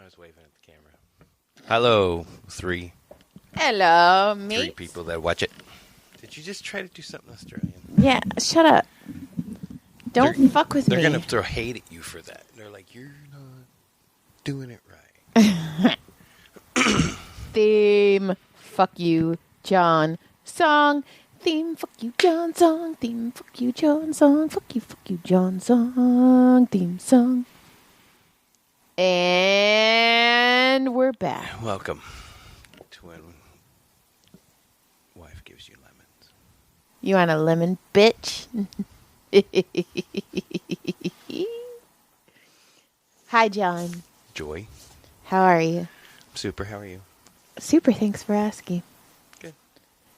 I was waving at the camera. Hello, three Hello, people that watch it. Did you just try to do something Australian? Yeah, shut up. Don't fuck with me. They're going to throw hate at you for that. They're like, you're not doing it right. Theme, fuck you, John. Song, theme, fuck you, John. Song, theme, fuck you, John. Song, fuck you, John. Song, theme, song. And we're back. Welcome to When Wife Gives You Lemons. You want a lemon, bitch? Hi, John. Joy. How are you? Super, how are you? Super, thanks for asking. Good.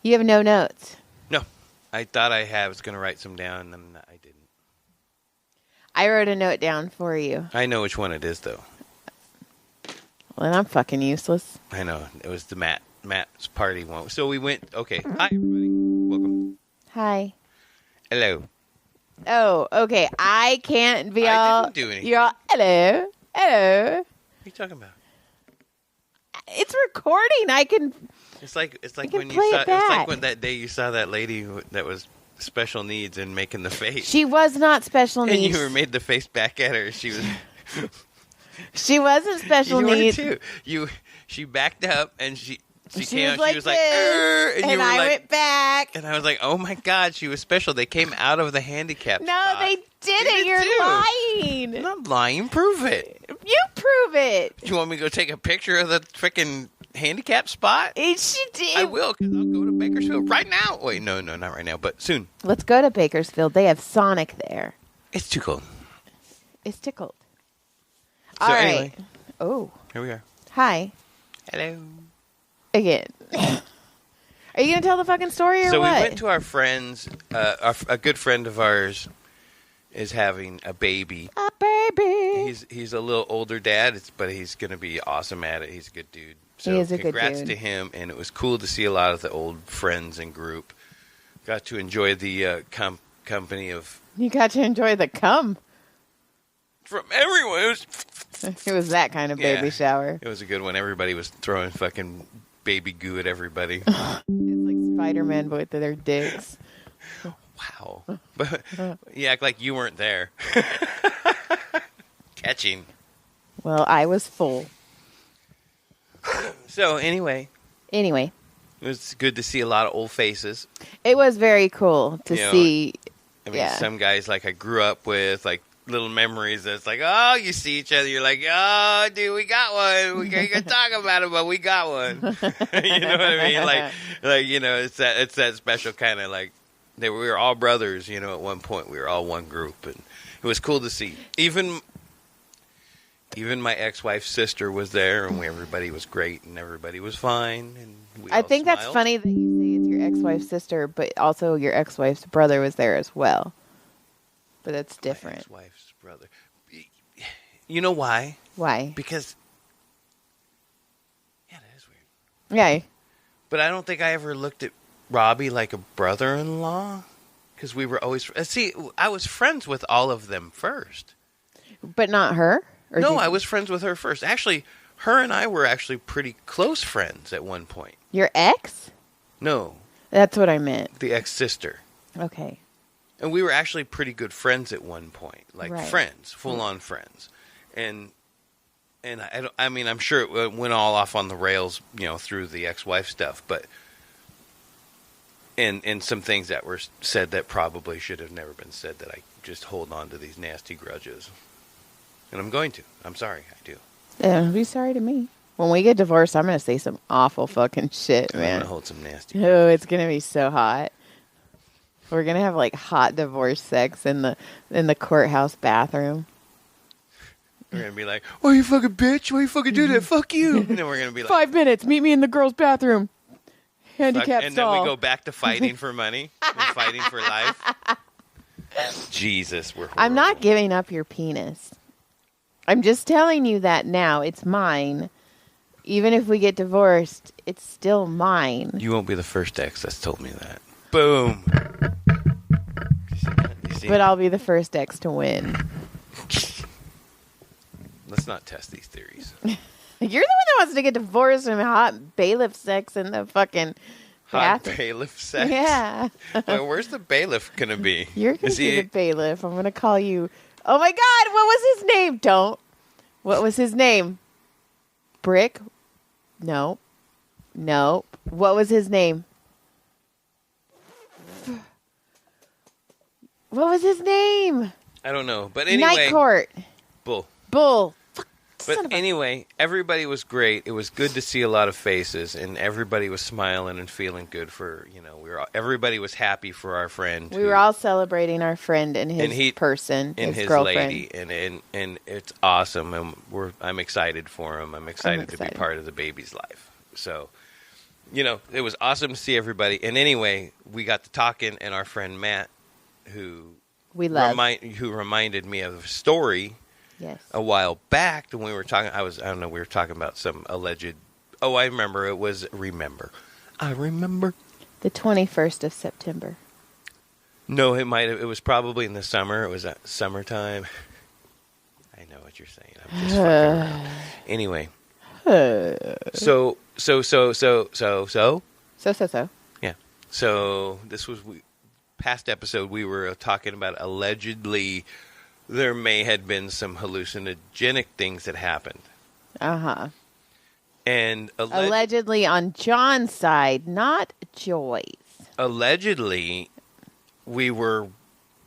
You have no notes? No. I thought I was going to write some down, and I didn't. I wrote a note down for you. I know which one it is, though. Well, then I'm fucking useless. I know. It was the Matt's party one. So we went. Okay. Hi, everybody. Welcome. Hi. Hello. Oh, okay. I can't be I all... didn't do anything. You're all, hello. Hello. What are you talking about? It's recording. I can... It's like can when you play saw. it It's like back. when that day you saw that lady that was special needs and making the face. She was not special and needs. you made the face back at her. She was. She wasn't special you needs. were too. She backed up and she came was out. like She was like, this, and you and were I like, went back. and I was like, oh my god, she was special. They came out of the handicap. No, spot. they didn't. did You're too. lying. I'm not lying. Prove it. You prove it. Do you want me to go take a picture of the freaking handicap spot? She did. I will, because I'll go to Bakersfield right now. Wait, no, not right now, but soon. Let's go to Bakersfield. They have Sonic there. It's too cold. It's tickled. So All right. anyway, Oh, here we are. hi. Hello. Again. Are you going to tell the fucking story or So what? we went to our friends. A good friend of ours is having a baby. A baby. He's a little older dad, but he's going to be awesome at it. He's a good dude. So He is a good congrats dude. to him, and it was cool to see a lot of the old friends and group. Got to enjoy the company of You got to enjoy the cum. from everyone. It was that kind of baby Yeah. shower. It was a good one. Everybody was throwing fucking baby goo at everybody. It's like Spider-Man with their dicks. Wow. But you act like you weren't there. Catching. Well, I was full. So anyway, Anyway, it was good to see a lot of old faces. it was very cool to You know, see. I mean, Yeah. some guys like I grew up with, like little memories. That's like, oh, you see each other, you're like, oh, dude, we got one. We can't talk about it, but we got one. You know what I mean? Like you know, it's that special kind of like we were all brothers. You know, at one point we were all one group, and it was cool to see. Even my ex-wife's sister was there, and everybody was great, and everybody was fine. And we I all think that's smiled. funny that you say it's your ex-wife's sister, but also your ex-wife's brother was there as well. But that's My different. ex-wife's brother. You know why? Why? Because yeah, that is weird. Yeah. But I don't think I ever looked at Robbie like a brother-in-law, because we were always see. I was friends with all of them first. But not her? Or No, did- I was friends with her first. Actually, her and I were actually pretty close friends at one point. Your ex? No, That's what I meant. the ex-sister. Okay. And we were actually pretty good friends at one point, like Right. friends, full-on friends. And I mean, I'm sure it went all off on the rails, you know, through the ex-wife stuff, but and some things that were said that probably should have never been said, that I just hold on to these nasty grudges. And I'm going to. I'm sorry, I do. Yeah, be sorry to me. When we get divorced, I'm going to say some awful fucking shit, I'm going man. to hold some nasty. Oh, it's going to be so hot. We're going to have like hot divorce sex in the courthouse bathroom. We're going to be like, "Oh, you fucking bitch. Why you fucking do that? Fuck you." And then we're going to be like, 5 minutes. Meet me in the girls' bathroom. Handicap and stall. then we go back to fighting for money and fighting for life. Jesus, we're horrible. I'm not giving up your penis. I'm just telling you that now. It's mine. Even if we get divorced, it's still mine. You won't be the first ex that's told me that. Boom. You see that? You see But that? I'll be the first ex to win. Let's not test these theories. You're the one that wants to get divorced from hot bailiff sex in the fucking Hot bathroom. bailiff sex? Yeah. Well, where's the bailiff going to be? You're going to be the bailiff. I'm going to call you. Oh, my God. What was his name? Don't. What was his name? Brick? No. No. What was his name? What was his name? I don't know. But anyway. Night Court. Bull. Fuck. But anyway, everybody was great. It was good to see a lot of faces, and everybody was smiling and feeling good for, everybody was happy for our friend. We were all celebrating our friend and his person, and his girlfriend. lady, and it's awesome, and I'm excited for him. I'm excited to be part of the baby's life. So, it was awesome to see everybody. And anyway, we got to talking, and our friend Matt, who reminded me of a story. Yes. A while back when we were talking, we were talking about some alleged. Oh, I remember. It was I remember. The 21st of September. No, it might have. It was probably in the summer. It was at summertime. I know what you're saying. I'm just fucking around. Anyway. So. Yeah. So this was past episode. We were talking about allegedly. There may have been some hallucinogenic things that happened. Uh-huh. And allegedly on John's side, not Joy's. Allegedly, we were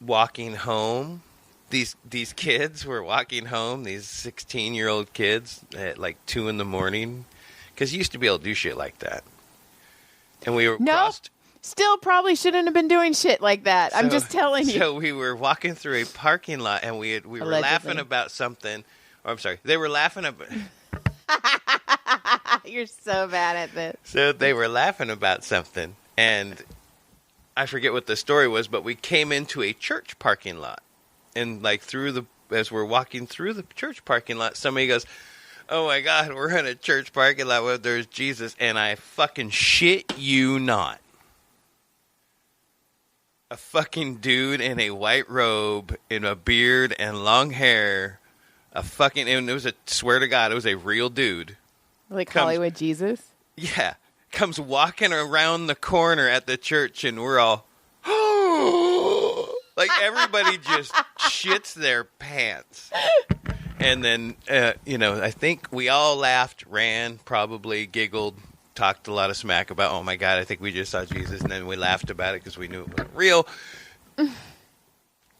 walking home. These kids were walking home, these 16-year-old kids at like 2 in the morning. Because you used to be able to do shit like that. And we were Still probably shouldn't have been doing shit like that. I'm just telling you. So we were walking through a parking lot, and we were laughing about something. Or I'm sorry, they were laughing about... You're so bad at this. So they were laughing about something, and I forget what the story was, but we came into a church parking lot. And as we're walking through the church parking lot, somebody goes, "Oh my God, we're in a church parking lot where there's Jesus," and I fucking shit you not. A fucking dude in a white robe, in a beard and long hair, and it was swear to God, it was a real dude. Like Hollywood Jesus? Yeah. Comes walking around the corner at the church, and we're all, like everybody just shits their pants. And then, I think we all laughed, ran, probably giggled, talked a lot of smack about, oh my God, I think we just saw Jesus. And then we laughed about it because we knew it wasn't real.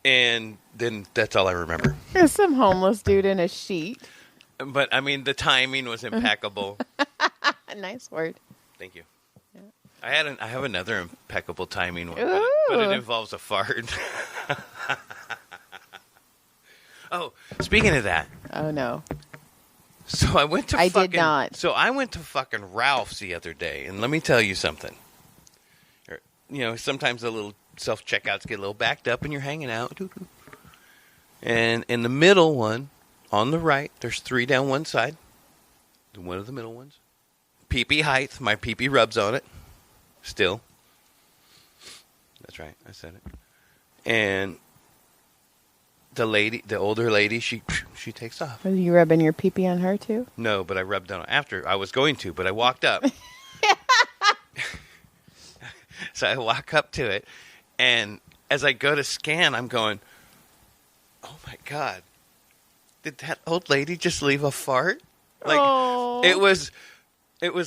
And then that's all I remember. There's some homeless dude in a sheet. But, I mean, the timing was impeccable. Nice word. Thank you. Yeah. I have another impeccable timing one, but it involves a fart. Oh, speaking of that. Oh, no. So I went to did not. So I went to fucking Ralph's the other day, and let me tell you something. Sometimes the little self-checkouts get a little backed up, and you're hanging out. And in the middle one, on the right, there's 3 down one side. One of the middle ones. Pee-pee height. My pee-pee rubs on it. Still. That's right. I said it. And the older lady, she takes off. Are you rubbing your pee-pee on her too? No, but I rubbed on it after. I was going to, but I walked up. So I walk up to it, and as I go to scan, I'm going, oh my God, did that old lady just leave a fart? Like, it was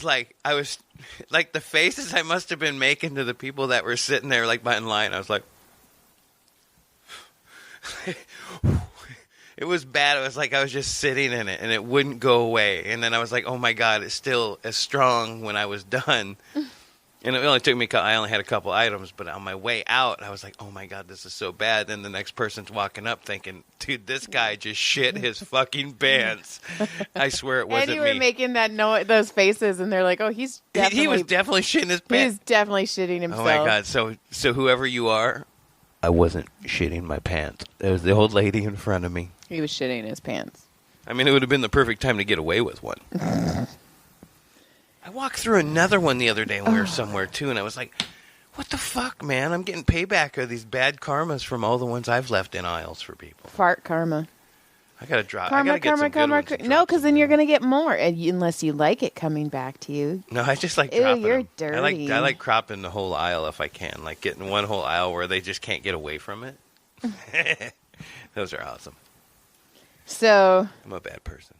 like, I was, like the faces I must have been making to the people that were sitting there like in line. I was like, it was bad. It was like I was just sitting in it, and it wouldn't go away. And then I was like, oh my God, it's still as strong when I was done. And it only took me, I only had a couple items, but on my way out, I was like, oh my God, this is so bad. Then the next person's walking up thinking, dude, this guy just shit his fucking pants. I swear it wasn't me. And you were making those faces, and they're like, oh, he was definitely shitting his pants. He was definitely shitting himself. Oh my God. So whoever you are, I wasn't shitting my pants. It was the old lady in front of me. He was shitting his pants. I mean, it would have been the perfect time to get away with one. I walked through another one the other day when we were somewhere, too, and I was like, what the fuck, man? I'm getting payback of these bad karmas from all the ones I've left in aisles for people. Fart karma. I gotta drop. Karma, I gotta get karma, some good karma. ones to drop No, because then you're sometime. going to get more, unless you like it coming back to you. No, I just like Ew, dropping you're them. dirty. I like cropping the whole aisle if I can. Like getting one whole aisle where they just can't get away from it. Those are awesome. So, I'm a bad person.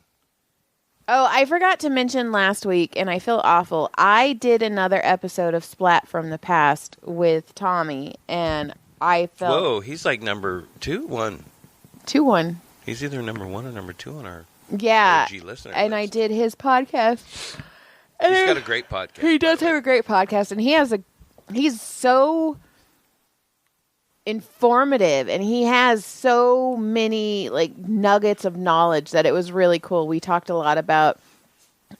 oh, I forgot to mention last week, and I feel awful. I did another episode of Splat from the Past with Tommy, and I felt... Whoa, he's like number 1. 2-1. He's either number 1 or number 2 on our Yeah, OG listener and list. I did his podcast. He's got a great podcast. He does have a great podcast, and he's so informative, and he has so many like nuggets of knowledge that it was really cool. We talked a lot about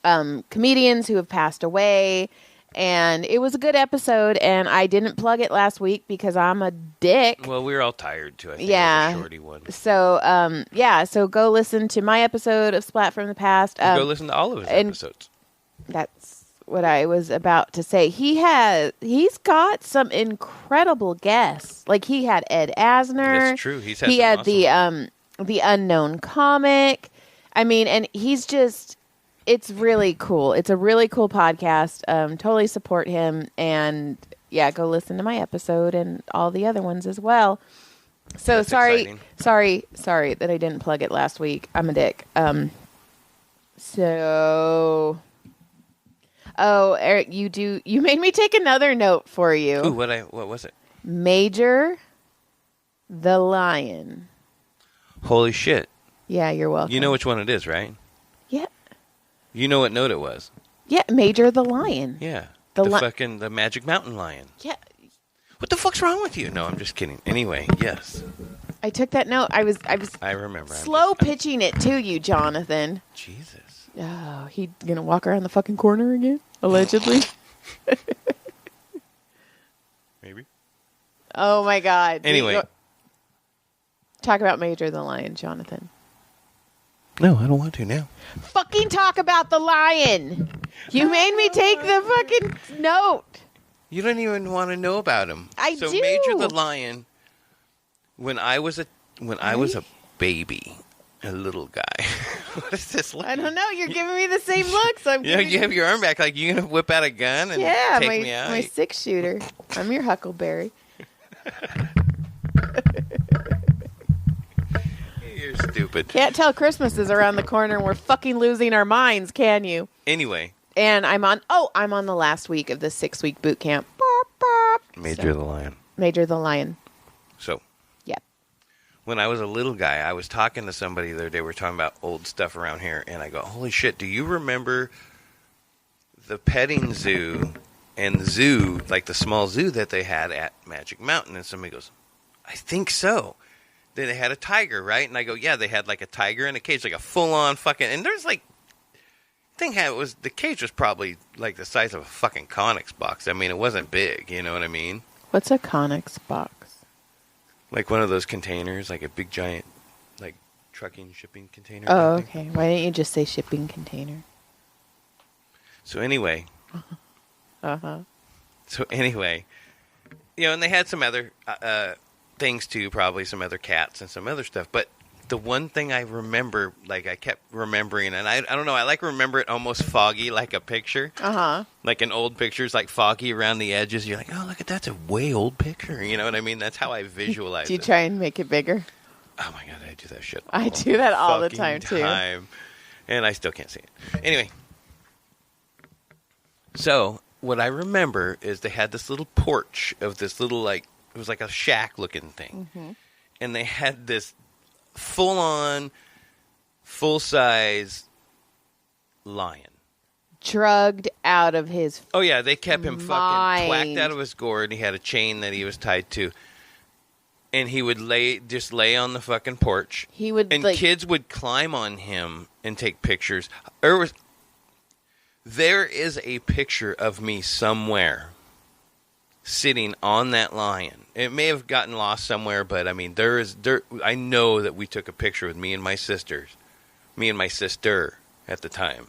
comedians who have passed away, and it was a good episode, and I didn't plug it last week because I'm a dick. Well, we were all tired too. I think Yeah. it was a shorty one. So, so go listen to my episode of Splat from the Past. Go listen to all of his episodes. That's what I was about to say. He's got some incredible guests. Like he had Ed Asner. That's true. He had awesome the unknown comic. I mean, and it's really cool. It's a really cool podcast. Totally support him, and yeah, go listen to my episode and all the other ones as well. So That's sorry that I didn't plug it last week. I'm a dick. Oh, Eric, you made me take another note for you. Ooh, what was it? Major the Lion. Holy shit. Yeah, you're welcome. You know which one it is, right? Yeah. You know what note it was? Yeah, Major the Lion. Yeah. The The Magic Mountain lion. Yeah. What the fuck's wrong with you? No, I'm just kidding. Anyway, yes. I took that note. I was I remember. slow pitching it to you, Jonathan. Jesus. Oh, he gonna walk around the fucking corner again? Allegedly. Maybe. Oh my God. Anyway. Talk about Major the Lion, Jonathan. No, I don't want to now. Fucking talk about the lion. You made me take the fucking note. You don't even want to know about him. I so do. Major the Lion, when I was a baby, a little guy. What is this look? I don't know. You're giving me the same look, so I'm You know, giving you have your arm back like you gonna whip out a gun and yeah, take me out. my 6-shooter. I'm your Huckleberry. You're stupid. Can't tell Christmas is around the corner and we're fucking losing our minds, can you? Anyway. And I'm on the last week of the 6-week boot camp. Major the Lion. Major the Lion. So. Yep. When I was a little guy, I was talking to somebody the other day. We were talking about old stuff around here, and I go, holy shit, do you remember the petting zoo and the zoo, like the small zoo that they had at Magic Mountain? And somebody goes, I think so. Then they had a tiger, right? And I go, yeah, they had like a tiger in a cage, like a full-on fucking, and there's like, the cage was probably like the size of a fucking Conex box. I mean, it wasn't big, you know what I mean? What's a Conex box? Like one of those containers, like a big giant, like trucking shipping container. Oh, okay. Why didn't you just say shipping container? So anyway. Uh-huh. So anyway, and they had some other things too, probably some other cats and some other stuff. But the one thing I remember, like I kept remembering, and I don't know, I like remember it almost foggy, like a picture. Uh-huh. Like an old picture's like foggy around the edges. You're like, oh, look at that's a way old picture. You know what I mean? That's how I visualize it. Do you try and make it bigger? Oh my God, I do that shit. I do that all the fucking time, too. And I still can't see it. Anyway. So, what I remember is they had this little porch of this little, like, it was like a shack looking thing. Mm-hmm. And they had this full-on, full-size lion. Drugged out of his Oh, yeah, they kept him fucking mind. twacked out of his gourd. He had a chain that he was tied to. And he would lay on the fucking porch. He would, and kids would climb on him and take pictures. There is a picture of me somewhere sitting on that lion. It may have gotten lost somewhere, but I mean, I know that we took a picture with me and my sister at the time.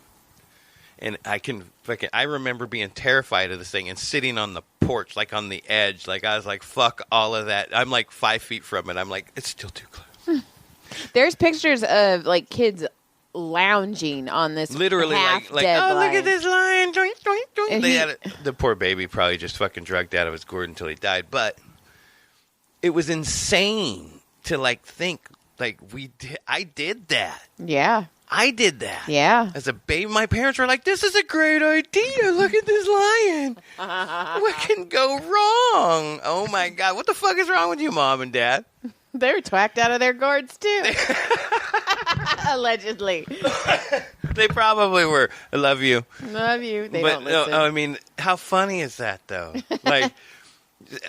And I remember being terrified of this thing and sitting on the porch, like on the edge. Like I was like, fuck all of that. I'm like 5 feet from it. I'm like, it's still too close. There's pictures of like kids lounging on this literally like half oh, dead look lion. at this lion. Doink, doink, doink. And They had the poor baby probably just fucking drugged out of his gourd until he died. But it was insane to like think like I did that. Yeah. I did that. Yeah. As a baby, my parents were like, this is a great idea. Look at this lion. What can go wrong? Oh, my God. What the fuck is wrong with you, Mom and Dad? They were twacked out of their gourds, too. Allegedly. They probably were. I love you. Love you. They But don't listen. I mean, how funny is that, though? Like,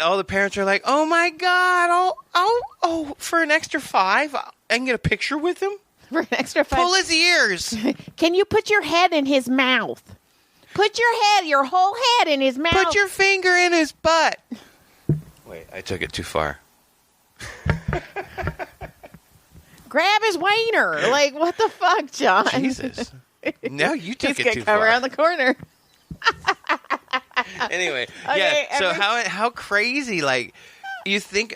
all the parents are like, oh, my God. Oh, for an extra $5, I can get a picture with him? For an extra $5. Pull his ears. Can you put your head in his mouth? Put your whole head in his mouth. Put your finger in his butt. Wait, I took it too far. Grab his wiener. Like, what the fuck, John? Jesus. No, you took He's it gonna too come far. around the corner. Anyway, Okay, yeah. So how crazy? Like, you think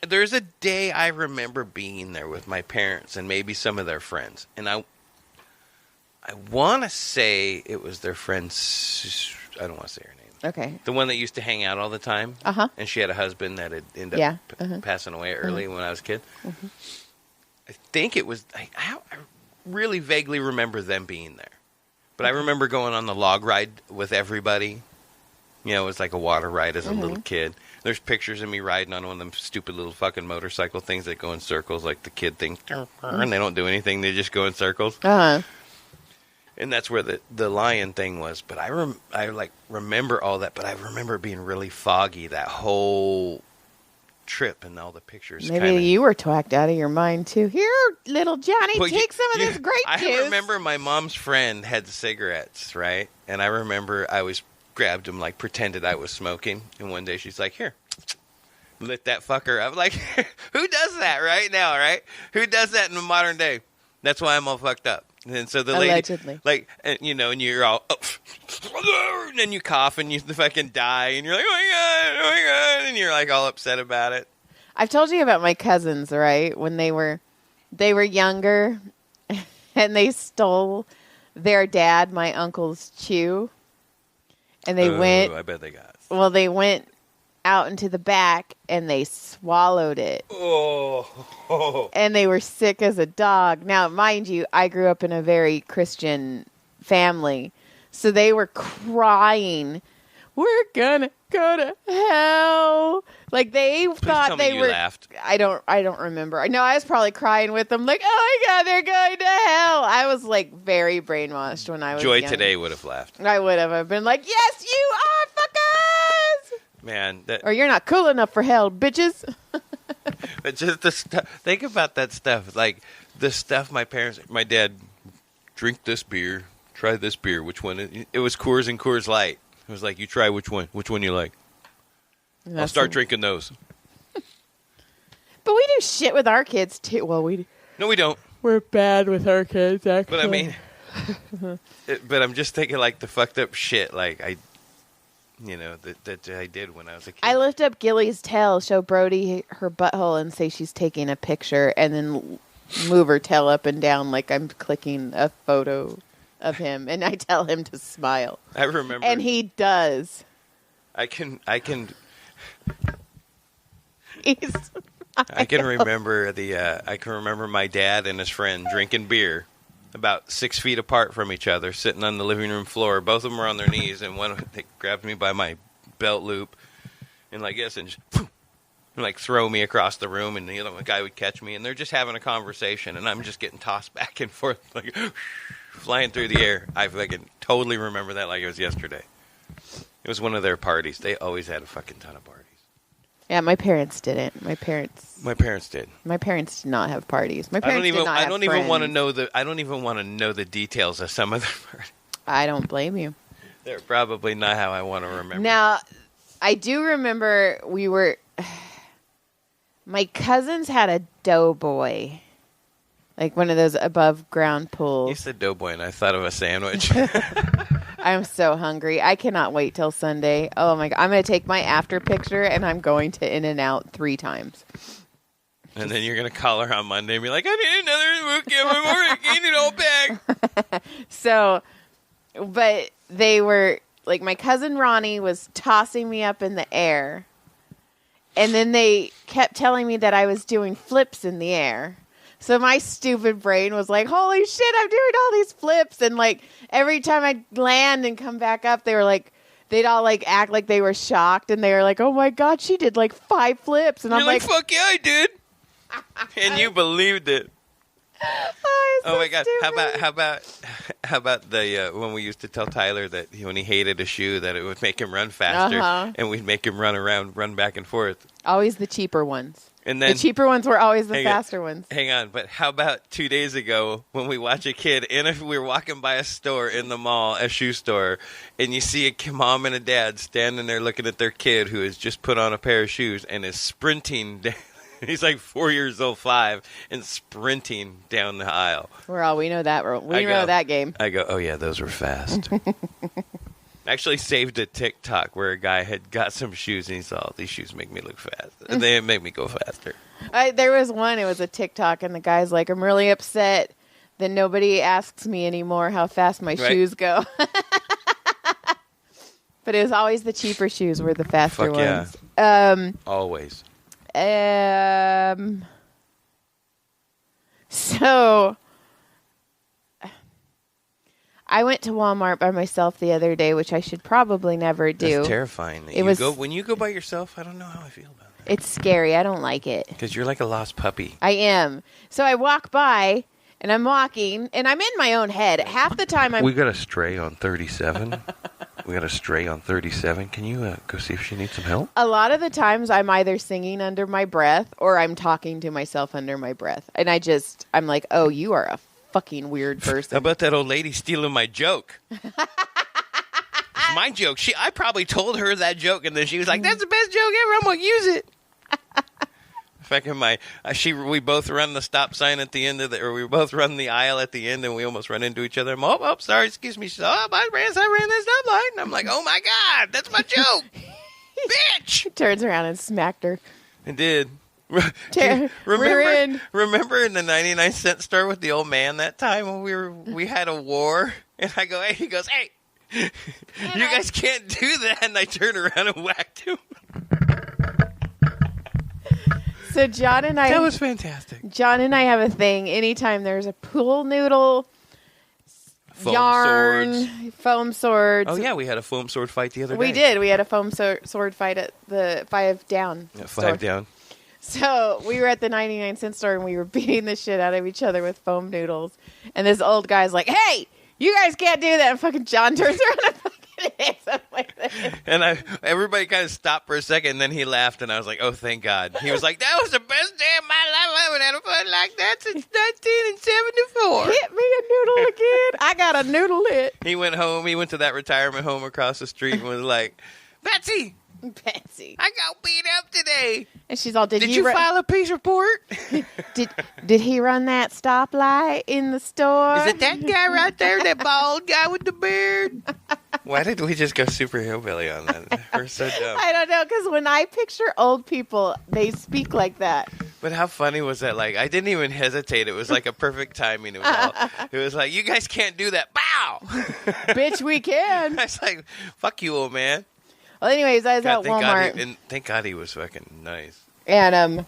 there's a day I remember being there with my parents and maybe some of their friends, and I want to say it was their friend. I don't want to say her name. Okay. The one that used to hang out all the time. Uh-huh. And she had a husband that had ended up Uh-huh. passing away early when I was a kid. Mm-hmm. I think it was. I really vaguely remember them being there. But I remember going on the log ride with everybody. You know, it was like a water ride as a little kid. There's pictures of me riding on one of them stupid little fucking motorcycle things that go in circles, like the kid thing. And they don't do anything. They just go in circles. Uh-huh. And that's where the lion thing was. But I remember all that. But I remember being really foggy that whole trip and all the pictures. Maybe you were twacked out of your mind, too. Here, little Johnny, take some of this grape juice. I remember my mom's friend had cigarettes, right? And I remember I always grabbed them, like, pretended I was smoking. And one day she's like, here, lit that fucker up. Like, who does that right now, right? Who does that in the modern day? That's why I'm all fucked up. And so the Allegedly. lady, like, and, you know, and you're all, and then you cough and you fucking die. And you're like, oh my God. And you're like all upset about it. I've told you about my cousins, right? When they were younger and they stole their dad, my uncle's chew. And they went. I bet they got. Well, they went out into the back and they swallowed it. Oh. And they were sick as a dog. Now, mind you, I grew up in a very Christian family. So they were crying, we're gonna go to hell. Like they thought they were. Laughed. I don't remember. No, I was probably crying with them. Like, oh my God, they're going to hell. I was like very brainwashed when I was Joy young. today would have laughed. I would have. I've been like, yes, you are fuckers. Man, Or you're not cool enough for hell, bitches. but just the stuff. Think about that stuff. Like the stuff my dad, drink this beer, try this beer. Which one? It was Coors and Coors Light. It was like, you try which one you like. I'll start drinking those. But we do shit with our kids too. Well, No, we don't. we're bad with our kids. Actually, But I mean, but I'm just thinking like the fucked up shit. Like that I did when I was a kid. I lift up Gilly's tail, show Brody her butthole, and say she's taking a picture, and then move her tail up and down like I'm clicking a photo of him, and I tell him to smile. I remember, and he does. I can He's I can remember I can remember my dad and his friend drinking beer about 6 feet apart from each other, sitting on the living room floor. Both of them were on their knees, and one they grabbed me by my belt loop and like this, and just and like throw me across the room, and the other guy would catch me, and they're just having a conversation, and I'm just getting tossed back and forth like flying through the air. I fucking totally remember that like it was yesterday. It was one of their parties. They always had a fucking ton of parties. Yeah, my parents didn't. My parents did. My parents did not have parties. My parents did not have I don't even want to friends. know I don't even want to know the details of some of their parties. I don't blame you. They're probably not how I want to remember. Now, I do remember my cousins had a doughboy. Like one of those above ground pools. You said doughboy, and I thought of a sandwich. I'm so hungry. I cannot wait till Sunday. Oh my God. I'm going to take my after picture and I'm going to In-N-Out 3 times. And then you're going to call her on Monday and be like, I need another bouquet. I'm getting it all back. So, but they were, like, my cousin Ronnie was tossing me up in the air. And then they kept telling me that I was doing flips in the air. So my stupid brain was like, holy shit, I'm doing all these flips. And, like, every time I'd land and come back up, they were like, they'd all, like, act like they were shocked. And they were like, oh, my God, she did, like, 5 flips. And you're I'm like, fuck yeah, I did. And you believed it. Oh my God! How about the when we used to tell Tyler that when he hated a shoe that it would make him run faster, and we'd make him run back and forth. Always the cheaper ones. And then the cheaper ones were always the faster ones. Hang on, but how about 2 days ago when we watch a kid we were walking by a store in the mall, a shoe store, and you see a mom and a dad standing there looking at their kid who has just put on a pair of shoes and is sprinting. He's like 4 years old, 5, and sprinting down the aisle. We know that. We know that game. I go, oh yeah, those were fast. I actually saved a TikTok where a guy had got some shoes and he saw, these shoes make me look fast. And they make me go faster. There was one, it was a TikTok, and the guy's like, I'm really upset that nobody asks me anymore how fast my shoes go. But it was always the cheaper shoes were the faster ones. Always. So I went to Walmart by myself the other day, which I should probably never do. That's terrifying. When you go by yourself, I don't know how I feel about it. It's scary. I don't like it. Because you're like a lost puppy. I am. So I walk by, and I'm walking, and I'm in my own head. Half the time We got a stray on 37. Can you go see if she needs some help? A lot of the times I'm either singing under my breath or I'm talking to myself under my breath. And I'm like, oh, you are a fucking weird person. How about that old lady stealing my joke? It's my joke. I probably told her that joke, and then she was like, that's the best joke ever. I'm going to use it. We both run the stop sign at the end or we both run the aisle at the end, and we almost run into each other. I'm, sorry, excuse me. I ran that stop line. And I'm like, oh my God, that's my joke. Bitch. He turns around and smacked her. I did. Remember in the 99-cent store with the old man that time when we had a war? And I go, hey, he goes, hey, you guys can't do that. And I turned around and whacked him. So John and I... That was fantastic. John and I have a thing. Anytime there's a pool noodle, foam swords. Oh, yeah, we had a foam sword fight the other day. We did. We had a foam sword fight at the 5 Down store. 5 Down. So we were at the 99-cent store, and we were beating the shit out of each other with foam noodles. And this old guy's like, hey, you guys can't do that. And fucking John turns around and fucking hits him like this. And everybody kind of stopped for a second, and then he laughed, and I was like, oh, thank God. He was like, that was the best day of my life. I haven't had a fun like that since 1974. Hit me a noodle again. I got a noodle hit. He went home. He went to that retirement home across the street and was like, Betsy, I got beat up today. And she's all, did you file a police report? Did he run that stoplight in the store? Is it that guy right there, that bald guy with the beard? Why did we just go super hillbilly on that? We're so dumb. I don't know, because when I picture old people, they speak like that. But how funny was that? Like, I didn't even hesitate. It was like a perfect timing. It was like, you guys can't do that. Bow! Bitch, we can. I was like, fuck you, old man. Well, anyways, I was at Walmart. Thank God he was fucking nice. And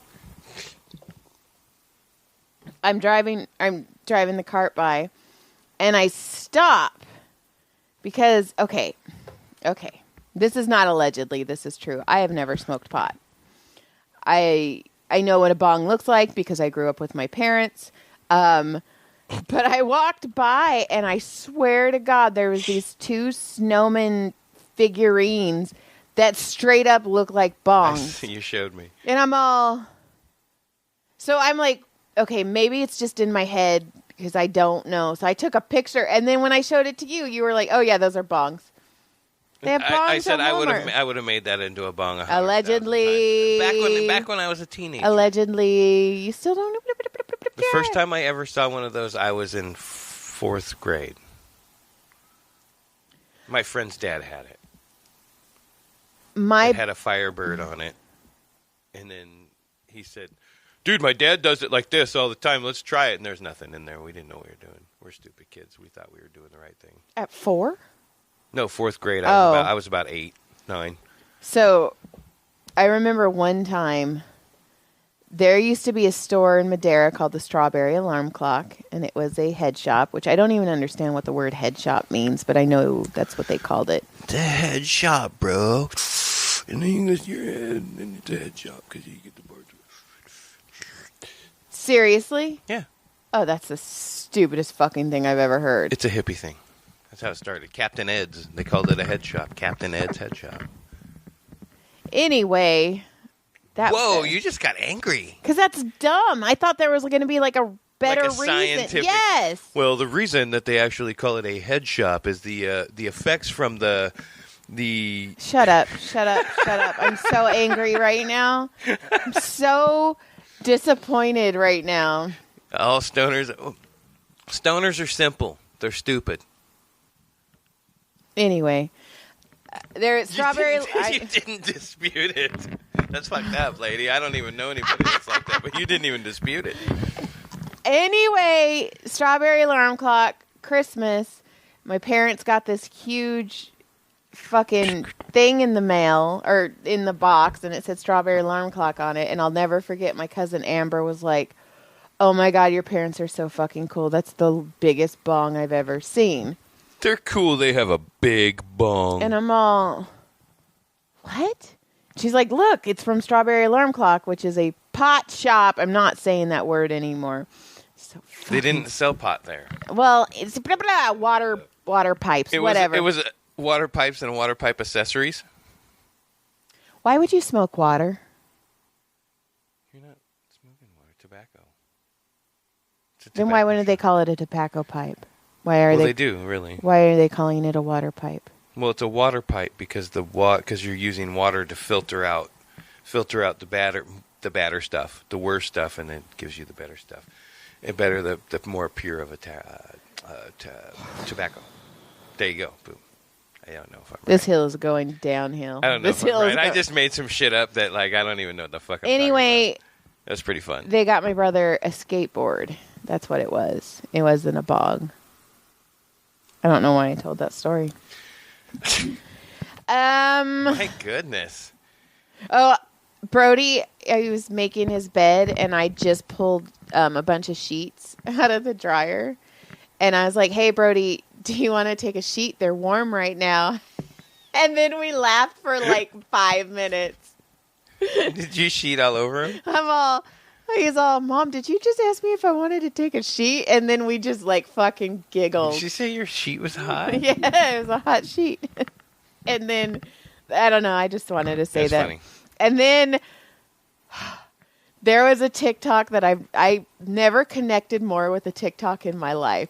I'm driving the cart by, and I stop because okay, this is not allegedly. This is true. I have never smoked pot. I know what a bong looks like because I grew up with my parents. But I walked by, and I swear to God, there was these 2 snowman figurines that straight up look like bongs. You showed me. And I'm like, okay, maybe it's just in my head because I don't know. So I took a picture, and then when I showed it to you, you were like, oh yeah, those are bongs. They have bongs. I said I would have made that into a bong. Allegedly. Back when I was a teenager. Allegedly. You still don't know. The first time I ever saw one of those, I was in 4th grade. My friend's dad had it. It had a Firebird on it. And then he said, dude, my dad does it like this all the time. Let's try it. And there's nothing in there. We didn't know what we were doing. We're stupid kids. We thought we were doing the right thing. At 4? No, 4th grade. Oh. I was about 8, 9. So I remember one time there used to be a store in Madera called the Strawberry Alarm Clock, and it was a head shop, which I don't even understand what the word head shop means, but I know that's what they called it. It's a head shop, bro. And then you get your head, and it's a head shop because you get the birds. Seriously? Yeah. Oh, that's the stupidest fucking thing I've ever heard. It's a hippie thing. That's how it started. Captain Ed's. They called it a head shop. Captain Ed's head shop. Anyway... Whoa, you just got angry. Because that's dumb. I thought there was going to be like a better like a reason. Scientific... Yes. Well, the reason that they actually call it a head shop is the effects from the... Shut up. I'm so angry right now. I'm so disappointed right now. All stoners are simple. They're stupid. Anyway, there strawberry. You didn't dispute it. That's fucked up, lady. I don't even know anybody that's like that, but you didn't even dispute it. Anyway, strawberry alarm clock, Christmas. My parents got this huge fucking thing in the mail or in the box, and it said strawberry alarm clock on it. And I'll never forget. My cousin Amber was like, "Oh my God, your parents are so fucking cool. That's the biggest bong I've ever seen." They're cool. They have a big bong. And I'm all, what? She's like, look, it's from Strawberry Alarm Clock, which is a pot shop. I'm not saying that word anymore. So they didn't sell pot there. Well, it's blah, blah, water pipes, whatever. It was water pipes and water pipe accessories. Why would you smoke water? You're not smoking water. Tobacco. Then why wouldn't they call it a tobacco pipe? They do, really. Why are they calling it a water pipe? Well, it's a water pipe because you're using water to filter out the badder stuff, the worst stuff, and it gives you the better stuff. The more pure of a tobacco. There you go. Boom. I don't know if I'm right. This hill is going downhill. I don't know if I'm right. I just made some shit up that I don't even know what the fuck I'm talking about. That's pretty fun. They got my brother a skateboard. That's what it was. It wasn't a bog. I don't know why I told that story. My goodness. Oh, Brody, he was making his bed, and I just pulled a bunch of sheets out of the dryer. And I was like, hey, Brody, do you want to take a sheet? They're warm right now. And then we laughed for 5 minutes. Did you sheet all over him? He's all, Mom, did you just ask me if I wanted to take a sheet? And then we just fucking giggled. Did she say your sheet was hot? Yeah, it was a hot sheet. And then, I don't know, I just wanted to say That's that. Funny. And then there was a TikTok that I never connected more with a TikTok in my life.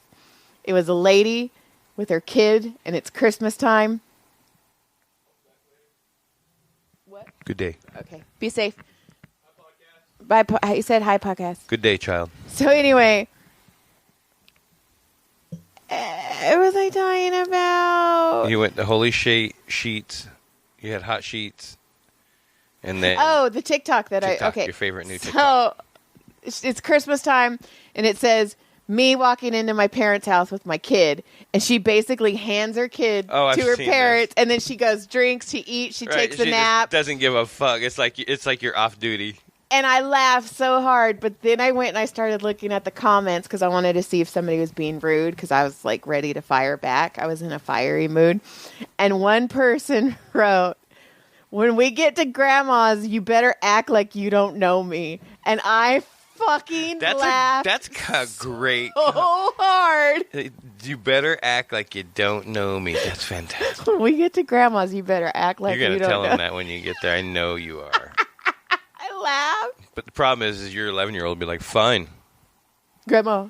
It was a lady with her kid, and it's Christmas time. What? Good day. Okay, be safe. Bye. He said hi, podcast. Good day, child. So anyway, what was I talking about? You went to holy sheets. You had hot sheets. And then the TikTok that TikTok, okay. Your favorite new TikTok. So it's Christmas time, and it says me walking into my parents' house with my kid, and she basically hands her kid to her parents, and then she goes, drinks, she eats, she takes a nap. Just doesn't give a fuck. It's like you're off duty. And I laughed so hard, but then I went and I started looking at the comments because I wanted to see if somebody was being rude because I was ready to fire back. I was in a fiery mood. And one person wrote, when we get to grandma's, you better act like you don't know me. And I fucking laughed. That's great. So hard. You better act like you don't know me. That's fantastic. When we get to grandma's, you better act like you don't know. You're going to tell them that when you get there. I know you are. I laughed. But the problem is your 11-year-old will be like, fine. Grandma.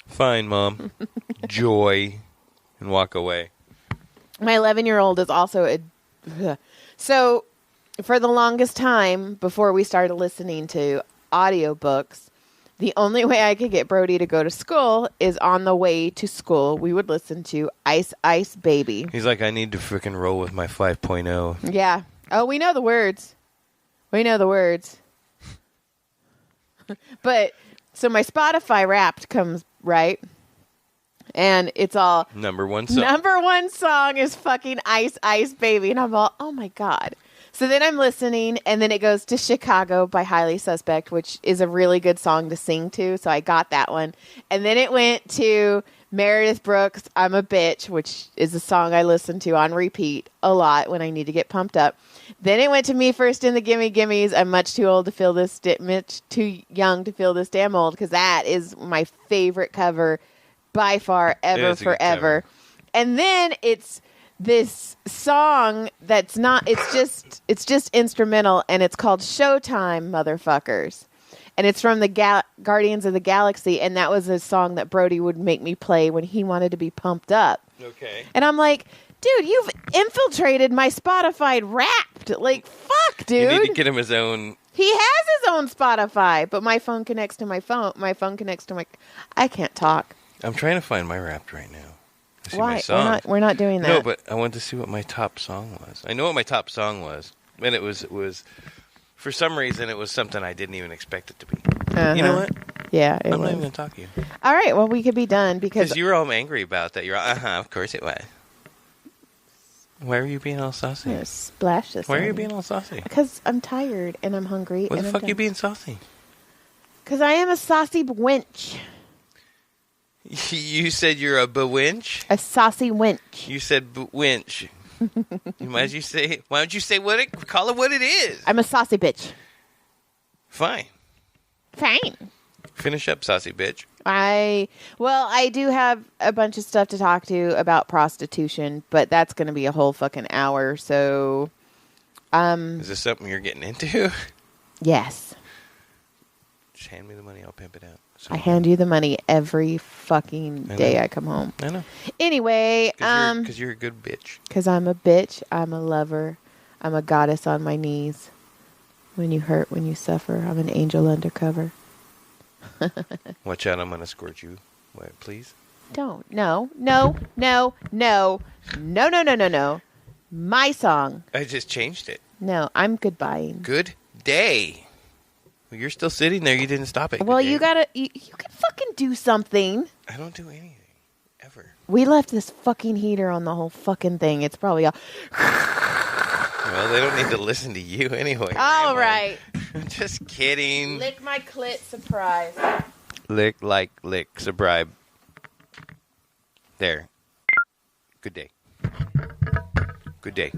Fine, Mom. Joy. And walk away. My 11-year-old is also So, for the longest time, before we started listening to audiobooks, the only way I could get Brody to go to school is on the way to school. We would listen to Ice Ice Baby. He's like, I need to freaking roll with my 5.0. Yeah. Oh, we know the words. We know the words. But so my Spotify Wrapped comes, right? And it's all Number one song. Number one song is fucking Ice Ice Baby. And I'm all, oh my God. So then I'm listening, and then it goes to Chicago by Highly Suspect, which is a really good song to sing to. So I got that one. And then it went to Meredith Brooks' I'm a Bitch, which is a song I listen to on repeat a lot when I need to get pumped up. Then it went to Me First in the Gimme Gimmes. I'm much too old to feel this, much too young to feel this damn old, because that is my favorite cover by far, ever, forever. And then it's this song that's not, it's just instrumental, and it's called Showtime, Motherfuckers. And it's from the Guardians of the Galaxy, and that was a song that Brody would make me play when he wanted to be pumped up. Okay. And I'm like, dude, you've infiltrated my Spotify Wrapped. Like, fuck, dude. You need to get him his own. He has his own Spotify, but my phone connects to my phone. My phone connects to my... I can't talk. I'm trying to find my Wrapped right now. See Why? my song. We're not doing that. No, but I wanted to see what my top song was. I know what my top song was, and it was for some reason it was something I didn't even expect it to be. Uh-huh. You know what? Yeah, it I'm was. not even going to talk to you. All right, well, we could be done because you were all angry about that. You're of course it was. Why are you being all saucy? Splash this. Why are you being all saucy? Because I'm tired and I'm hungry. Why and the fuck are you being saucy? Because I am a saucy wench. You said you're a bewinch? A saucy wench. You said winch. Why don't you say call it what it is? I'm a saucy bitch. Fine. Finish up, saucy bitch. I do have a bunch of stuff to talk to about prostitution, but that's going to be a whole fucking hour. So, is this something you're getting into? Yes. Just hand me the money. I'll pimp it out. I hand you the money every fucking day I come home. I know. Anyway, because you're a good bitch. Because I'm a bitch. I'm a lover. I'm a goddess on my knees. When you hurt, when you suffer, I'm an angel undercover. Watch out! I'm gonna squirt you. Wait, please. Don't. No. My song. I just changed it. No, I'm goodbying. Good day. Well, you're still sitting there. You didn't stop it. Well, you gotta. You can fucking do something. I don't do anything ever. We left this fucking heater on the whole fucking thing. It's probably all. Well, they don't need to listen to you anyway. All right. Just kidding. Lick my clit, surprise. Lick, subscribe. There. Good day. Good day.